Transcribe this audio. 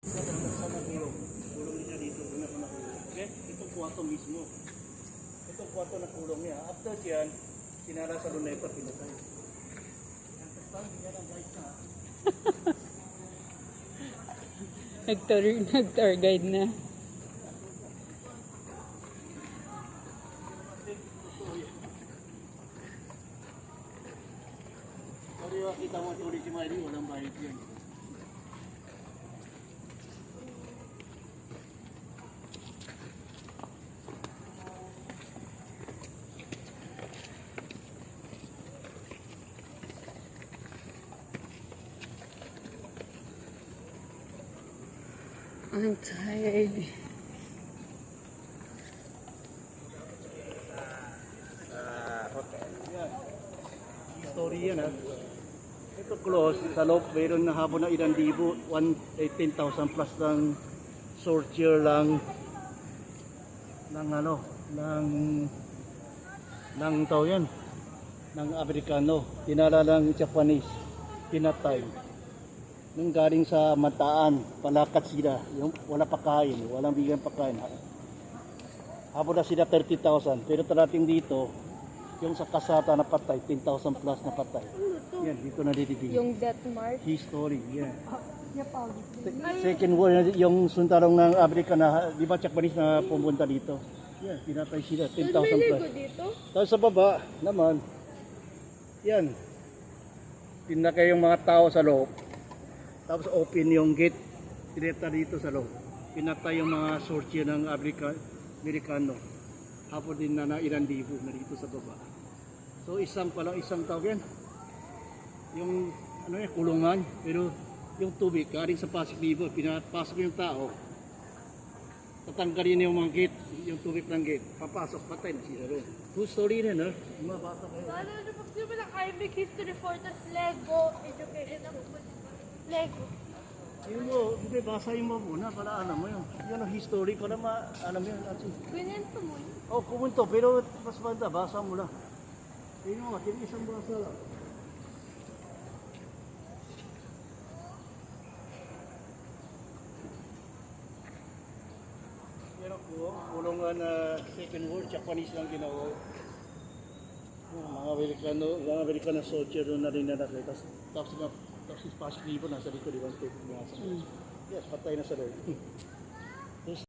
Sa nagulong. Gulong niya dito. Una ko nakulong. Okay? Itong kwarto mismo. Itong kwarto na kulong niya. After yan, sinara sa luneta, pinatay. Understand? Yan ang guys na. Nag-tour guide na. Sorry, kita mo tuloy si Miley, walang bayad yan. I'm tired. Yan. Story yan ha. Ito close, sa loob mayroon na hapon na 1,000, 10,000 plus ng sortier lang ng ano, ng tao yan, ng Amerikano, tinala ng Japanese, pinatay. Nung galing sa Mataan, palakat sila, yung wala pakain, walang bigyan pakain. Hapon na sila 30,000, pero tarating dito, yung sa kasata na patay, 10,000 plus na patay. Yan, dito na didibig. Yung death mark. History, yan. Second war, yung suntarong ng Amerika na, di ba Japanese na pumunta dito? Yan, pinatay sila, 10,000 plus. Dito? Tapos sa baba naman, yan, pinakay yung mga tao sa loob. Tapos open yung gate, tineta dito sa loob. Pinatay yung mga sortier ng Amerikano. Hapon din na ilang libo na dito sa baba. So isang tao yan. Yung ano yan, kulungan. Pero yung tubig, galing sa Pasig River, pinapasok yung tao. Tatanggalin yung mga gate, yung tubig ng gate. Papasok, patay na sila rin. True story rin, ha? Mabasa kayo. Ano na pag mo ng Arabic history for tas Lego education ako po. Lego. Yun mo, hindi, basahin mo muna para alam mo yun. Yan ang history para alam mo yun. Kwento mo yun. Oh, kumunto, pero mas maganda, basa mo lang. Tingnan mo, isang basa lang. Pero po, kulungan na second war, Japanese lang ginawa. Mga Amerikano soldier doon na rin na nakita. Tapos yung Pasig River nasa likod, di ba? Yes, patay na sa loob.